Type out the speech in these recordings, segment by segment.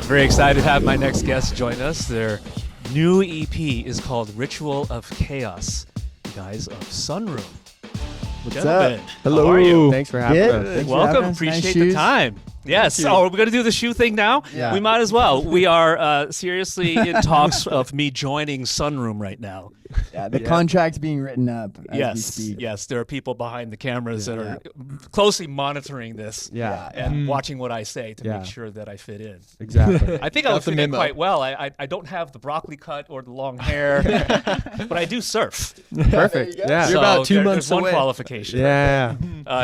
Very excited to have my next guest join us. Their new EP is called Ritual of Chaos. The guys of Sunroom. What's Gentlemen, up? Hello. How are you? Thanks for having us. Thanks for Welcome. having us. Appreciate Nice the shoes. time. Yes. Oh, we're going to do the shoe thing now? Yeah. We might as well. We are seriously in talks of me joining Sunroom right now. Yeah, the contract's being written up as we Yes. speak. Yes. There are people behind the cameras that are closely monitoring this Yeah, and watching what I say to Yeah. make sure that I fit in. exactly. I think I would fit in quite well. I don't have the broccoli cut or the long hair, but I do surf. Perfect. Yeah. So You're about 2 months there's one away. qualification. Yeah.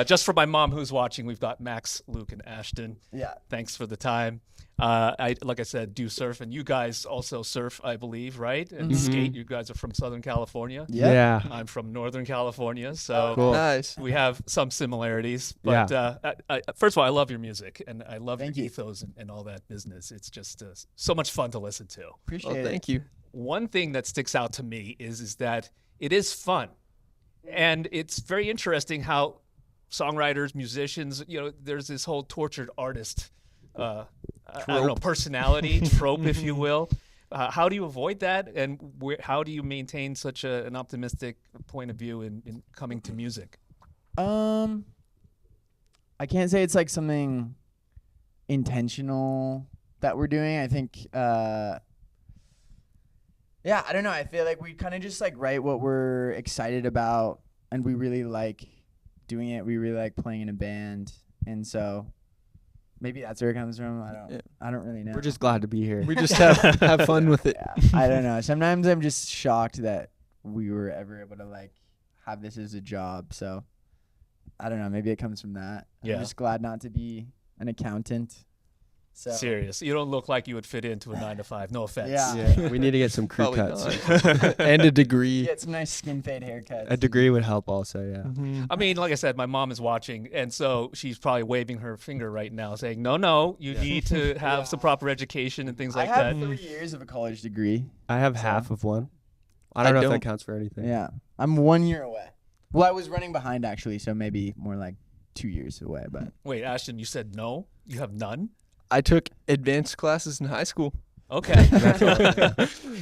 Just for my mom who's watching, we've got Max, Luke, and Ashton. Yeah. Thanks for the time. Like I said, do surf, and you guys also surf, I believe, right? And skate. You guys are from Southern California. Yeah. Yeah. I'm from Northern California, so Cool. Nice. we have some similarities. But first of all, I love your music, and I love Thank your you. ethos and all that business. It's just so much fun to listen to. Appreciate Well, it. thank you. One thing that sticks out to me is that it is fun, and it's very interesting how songwriters, musicians, there's this whole tortured artist, I don't know, personality trope, if you will. How do you avoid that, and how do you maintain such an optimistic point of view in coming to music? I can't say it's like something intentional that we're doing. I think I don't know. I feel like we kind of just like write what we're excited about, and we really like doing it. We really like playing in a band, and so maybe that's where it comes from. I don't really know. We're just glad to be here. We just have fun with it. I don't know. Sometimes I'm just shocked that we were ever able to like have this as a job. So I don't know. Maybe it comes from that. Yeah. I'm just glad not to be an accountant. So Serious. You don't look like you would fit into a 9 to 5. No offense. Yeah. Yeah. We need to get some crew Probably cuts. not. And a degree. get some nice skin fade haircuts. A degree would help also, yeah. I mean, like I said, my mom is watching, and so she's probably waving her finger right now saying, no, you need to have some proper education and things like I have that. 3 years of a college degree. I have half of one. I don't know if that counts for anything. Yeah. I'm 1 year away. Well, I was running behind actually, so maybe more like 2 years away. But Wait, Ashton, you said no? You have none? I took advanced classes in high school. Okay.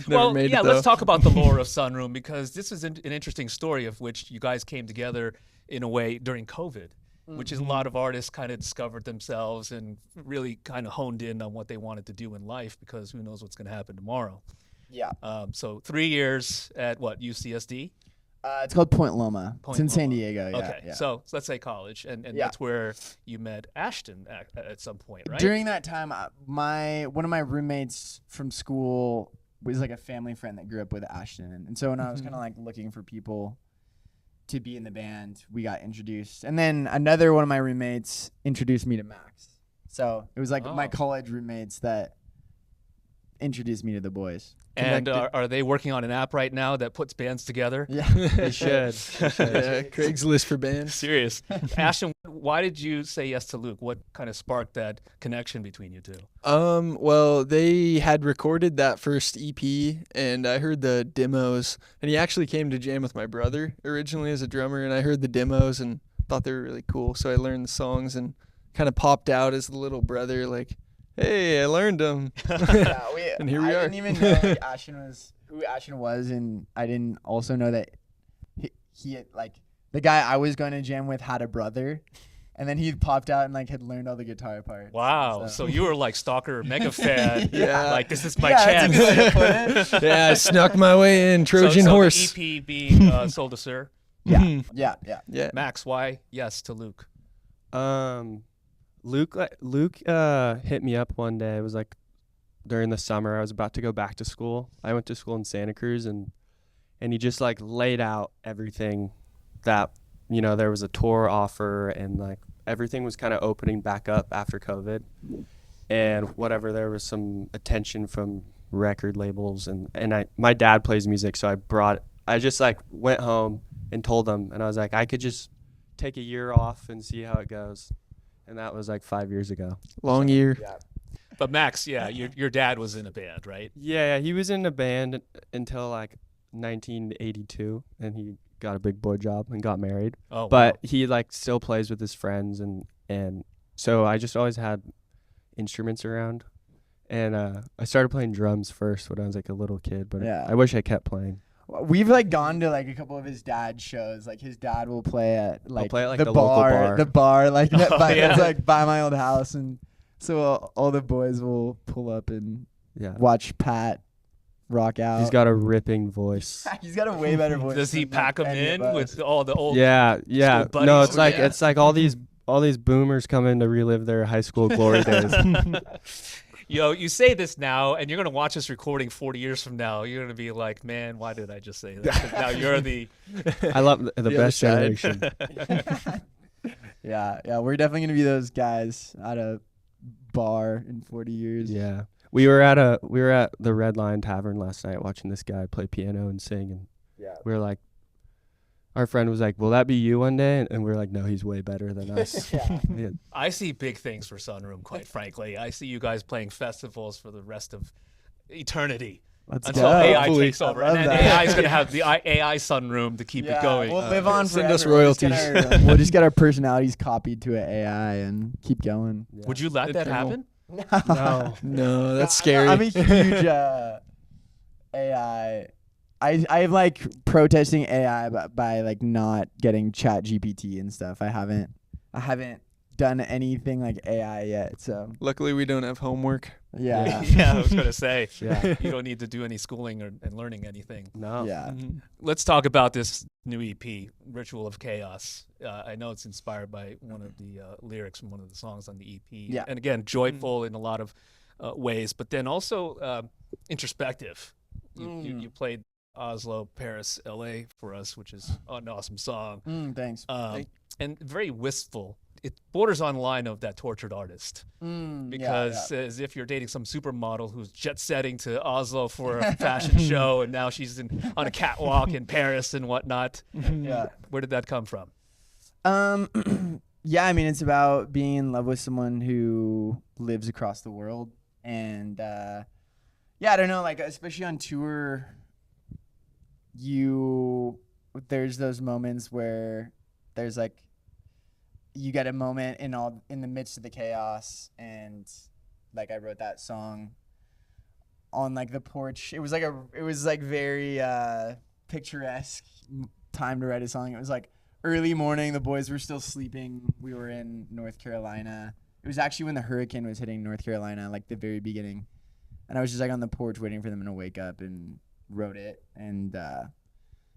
Never made it, let's though. talk about the lore of Sunroom, because this is an interesting story of which you guys came together in a way during COVID, which is a lot of artists kind of discovered themselves and really kind of honed in on what they wanted to do in life, because who knows what's going to happen tomorrow. yeah. So 3 years at what, UCSD? It's called Point Loma. Point It's in San Loma. Diego. Yeah. Okay, Yeah. so let's say college, and Yeah. that's where you met Ashton at some point, right? During that time, one of my roommates from school was like a family friend that grew up with Ashton, and so when I was kind of like looking for people to be in the band, we got introduced, and then another one of my roommates introduced me to Max. So it was like my college roommates that introduced me to the boys. And are they working on an app right now that puts bands together? Yeah, They should. Yeah, Craigslist for bands. Serious. Ashton, why did you say yes to Luke? What kind of sparked that connection between you two? Well, they had recorded that first EP, and I heard the demos. And he actually came to jam with my brother originally as a drummer, and I heard the demos and thought they were really cool. So I learned the songs and kind of popped out as the little brother, like, hey, I learned them. And here we I are. didn't even know like, who Ashton was, and I didn't also know that he had, like, the guy I was going to jam with had a brother, and then he popped out and like had learned all the guitar parts. Wow. So you were like stalker mega fan. Yeah. Like, this is my Yeah, chance. that's a good way to put it. Yeah, I snuck my way in, Trojan so horse. The EP being Soul to Sir. Yeah. Yeah. Max, why yes to Luke? Luke hit me up one day. It was like during the summer. I was about to go back to school. I went to school in Santa Cruz, and he just like laid out everything that, there was a tour offer, and like everything was kind of opening back up after COVID, and whatever, there was some attention from record labels, and my dad plays music, so I just like went home and told them, and I was like, I could just take a year off and see how it goes. And that was like 5 years ago. Long year. Yeah. But Max, your dad was in a band, right? Yeah, he was in a band until like 1982, and he got a big boy job and got married. Oh, But wow. he like still plays with his friends, and so I just always had instruments around. And I started playing drums first when I was like a little kid, but Yeah. I wish I kept playing. We've like gone to like a couple of his dad's shows. Like his dad will play at like, play at, like, the the local bar. the bar like that by, yeah. it's like by my old house, and so all the boys will pull up and Yeah. watch Pat rock out. He's got a ripping voice. He's got a way better voice. Does he than, pack like, them any in of us. with all the old? Yeah. school No, buddies? it's like Yeah. it's like all these boomers come in to relive their high school glory days. Yo, you say this now, and you're gonna watch this recording 40 years from now. You're gonna be like, man, why did I just say that? 'Cause now you're the. I love the other best side. generation. Yeah, we're definitely gonna be those guys at a bar in 40 years. Yeah. We were at the Red Lion Tavern last night watching this guy play piano and sing, and we were like, our friend was like, "Will that be you one day?" And we were like, "No, he's way better than us." Yeah. I see big things for Sunroom, quite frankly. I see you guys playing festivals for the rest of eternity Let's until go. AI Hopefully. takes over, I love and then that. AI is gonna have the AI Sunroom to keep it going. We'll live on send forever. us We'll just get royalties. we'll just get our personalities copied to an AI and keep going. Yeah. Would you let that Eternal. happen? No. No, that's scary. I'm a huge AI. I'm like protesting AI by like not getting Chat GPT and stuff. I haven't done anything like AI yet. So Luckily, we don't have homework. yeah. Yeah, I was gonna say. Yeah. You don't need to do any schooling and learning anything. No. Yeah. Let's talk about this new EP, Ritual of Chaos. I know it's inspired by one of the lyrics from one of the songs on the EP. Yeah. And again, joyful in a lot of ways, but then also introspective. You played Oslo, Paris, LA for us, which is an awesome song. Thanks. And very wistful. It borders on the line of that tortured artist. Because as if you're dating some supermodel who's jet setting to Oslo for a fashion show, and now she's on a catwalk in Paris and whatnot. Yeah. Where did that come from? Yeah, I mean, it's about being in love with someone who lives across the world. And yeah, I don't know, like, especially on tour, there's those moments where there's like, you get a moment in the midst of the chaos, and like I wrote that song on like the porch. It was like very picturesque time to write a song. It was like early morning, the boys were still sleeping. We were in North Carolina. It was actually when the hurricane was hitting North Carolina, like the very beginning. And I was just like on the porch waiting for them to wake up, and wrote it. And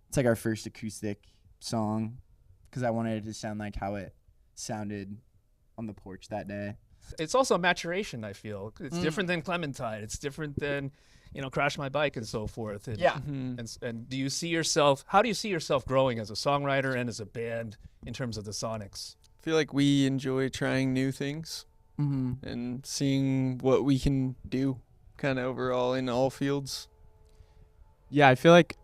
it's like our first acoustic song because I wanted it to sound like how it sounded on the porch that day. It's also maturation, I feel. It's different than Clementine. It's different than, Crash My Bike and so forth. And, Yeah. And do you see yourself, how do you see yourself growing as a songwriter and as a band in terms of the sonics? I feel like we enjoy trying new things and seeing what we can do kind of overall in all fields. Yeah, I feel like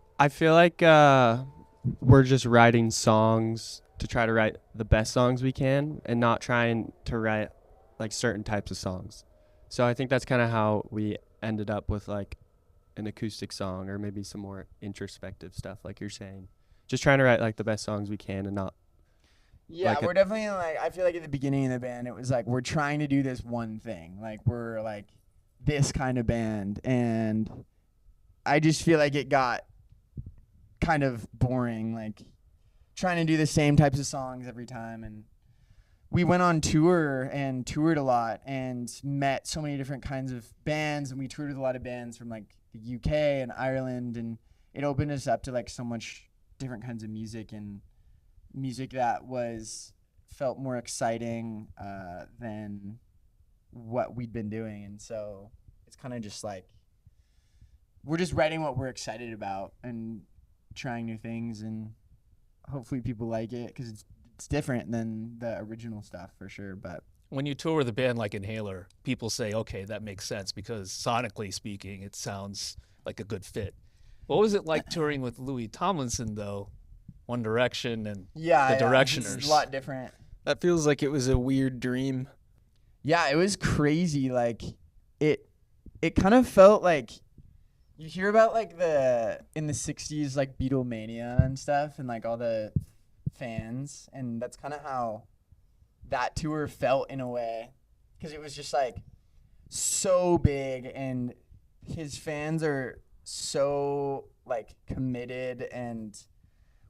we're just writing songs to try to write the best songs we can, and not trying to write like certain types of songs. So I think that's kind of how we ended up with like an acoustic song, or maybe some more introspective stuff, like you're saying. Just trying to write like the best songs we can, and not. Yeah, Like we're definitely like, I feel like at the beginning of the band, it was like, we're trying to do this one thing. Like, we're like this kind of band. And I just feel like it got kind of boring, like trying to do the same types of songs every time. And we went on tour and toured a lot and met so many different kinds of bands. And we toured with a lot of bands from like the UK and Ireland. And it opened us up to like so much different kinds of music, and music that felt more exciting than what we'd been doing. And so it's kind of just like, we're just writing what we're excited about and trying new things, and hopefully people like it, because it's different than the original stuff for sure. But When you tour with a band like Inhaler, people say, okay, that makes sense because sonically speaking, it sounds like a good fit. What was it like touring with Louis Tomlinson, though? One Direction and the Directioners. It's a lot different. That feels like it was a weird dream. Yeah, it was crazy. Like it kind of felt like, you hear about like in the 60s, like Beatlemania and stuff, and like all the fans, and that's kind of how that tour felt in a way, because it was just like so big, and his fans are so like committed and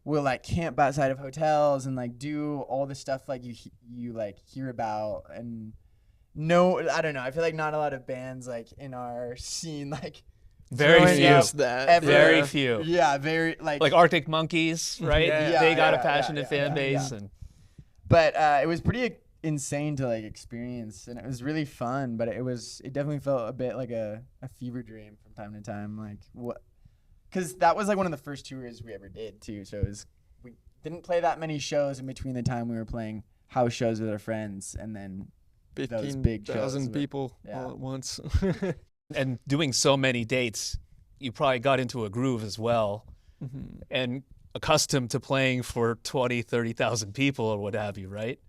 will like camp outside of hotels and like do all the stuff like you like hear about. And no, I don't know, I feel like not a lot of bands like in our scene like Very throwing few. up That. ever. Very few. Yeah, very like Arctic Monkeys, right? Yeah, They got a yeah, passionate yeah, fan base, yeah. and But it was pretty insane to like experience, and it was really fun. But it definitely felt a bit like a fever dream from time to time. Like what? Because that was like one of the first tours we ever did too. So we didn't play that many shows in between the time we were playing house shows with our friends, and then those big shows. 15,000 people Yeah. all at once. and doing so many dates, you probably got into a groove as well, and accustomed to playing for 20, 30,000 people or what have you, right?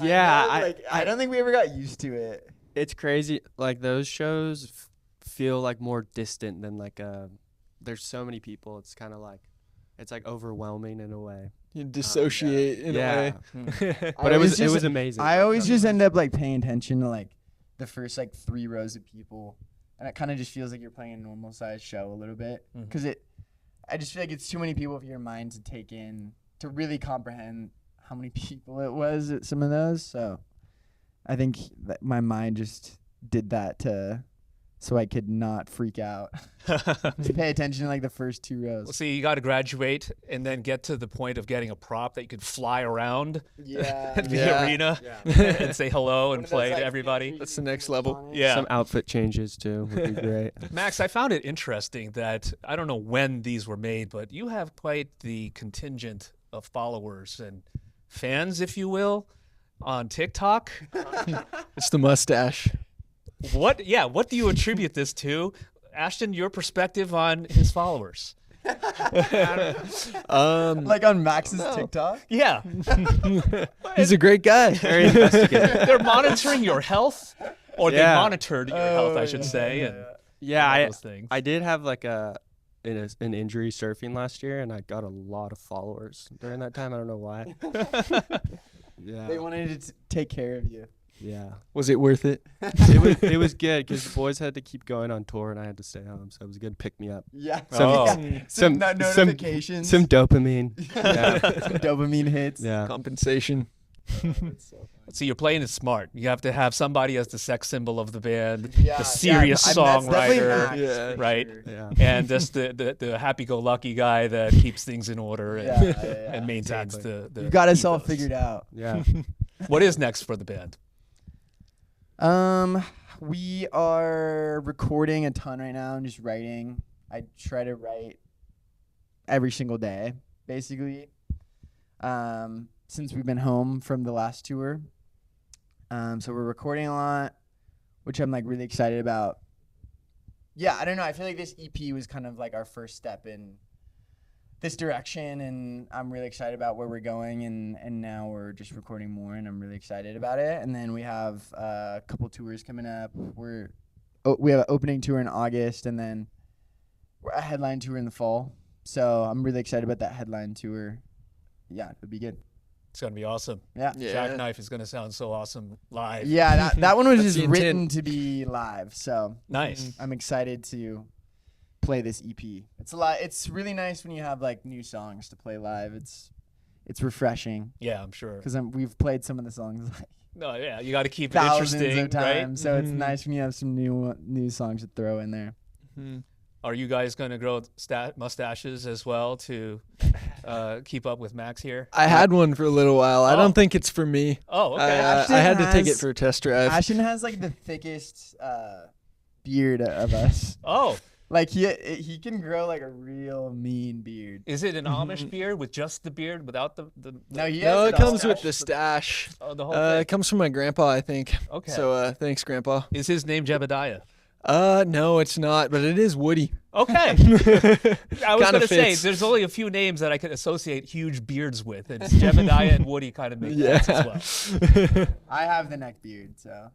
Yeah, I don't think we ever got used to it. It's crazy. Like those shows feel like more distant than like there's so many people. It's kind of like it's like overwhelming in a way. You dissociate in a way. But it was amazing. I always just end up like paying attention to like the first like 3 rows of people, and it kind of just feels like you're playing a normal sized show a little bit, because I just feel like it's too many people for your mind to take in to really comprehend how many people it was at some of those. So I think that my mind just did that so I could not freak out. To pay attention to like the first 2 rows. Well, see, you got to graduate and then get to the point of getting a prop that you could fly around the arena and say hello and play to everybody. That's the next level. Yeah. Some outfit changes too would be great. Max, I found it interesting that I don't know when these were made, but you have quite the contingent of followers and fans, if you will, on TikTok. It's the mustache. What do you attribute this to? Ashton, your perspective on his followers. Like on Max's TikTok? Yeah. He's a great guy. Very investigative. They're monitoring your health, or they monitored your health, I should say. And all those things. I did have like an injury surfing last year, and I got a lot of followers during that time. I don't know why. Yeah. They wanted to take care of you. Yeah. Was it worth it? It was good because the boys had to keep going on tour and I had to stay home, so it was a good pick me up. Yeah. Some notifications. Some dopamine. Yeah. Some dopamine hits. Yeah. Compensation. See, you're playing it smart. You have to have somebody as the sex symbol of the band, Yeah, the serious that's definitely songwriter, Max, Yeah. for right? sure. Yeah. And just the happy-go-lucky guy that keeps things in order and maintains the You got us all ethos. figured out. Yeah. What is next for the band? We are recording a ton right now and just writing. I try to write every single day, basically. Since we've been home from the last tour. So we're recording a lot, which I'm like really excited about. Yeah, I don't know. I feel like this EP was kind of like our first step in this direction, and I'm really excited about where we're going, and now we're just recording more, and I'm really excited about it. And then we have a couple tours coming up. We have an opening tour in August, and then a headline tour in the fall. So I'm really excited about that headline tour. Yeah, it'll be good. It's going to be awesome. Yeah. Jackknife is going to sound so awesome live. Yeah, that one was That's just the written intent. to be live. So Nice. I'm excited to play this EP. It's really nice when you have like new songs to play live. It's refreshing Yeah, I'm sure. because we've played some of the songs like No, yeah, you got to keep it thousands interesting, of times. right? So it's nice when you have some new songs to throw in there. Are you guys going to grow mustaches as well to keep up with Max here? I had one for a little while. I Oh. don't think it's for me. Oh, okay. Ashton I had to take it has- for a test drive. Ashton has like the thickest beard of us. Oh, Like he can grow like a real mean beard. is it an Amish beard with just the beard without the No, he No, has it it all. comes with the stash. the whole It thing? comes from my grandpa, I think. Okay. So thanks, Grandpa. Is his name Jebediah? No, it's not, but it is Woody. Okay. I was Kinda going to say, fits. there's only a few names that I could associate huge beards with, and it's Jebediah and Woody kind of make sense as well. I have the neck beard, so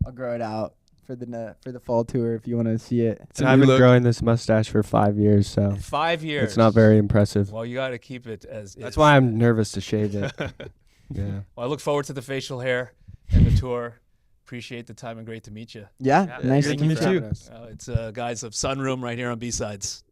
I'll grow it out for the fall tour if you want to see it. It's a I've new been look. growing this mustache for 5 years, so 5 years. it's not very impressive. Well, you got to keep it as That's is. why I'm nervous to shave it. Yeah. Well, I look forward to the facial hair and the tour. Appreciate the time and great to meet you. Yeah, nice to Thank you meet for you. having us. It's guys of Sunroom right here on B-Sides.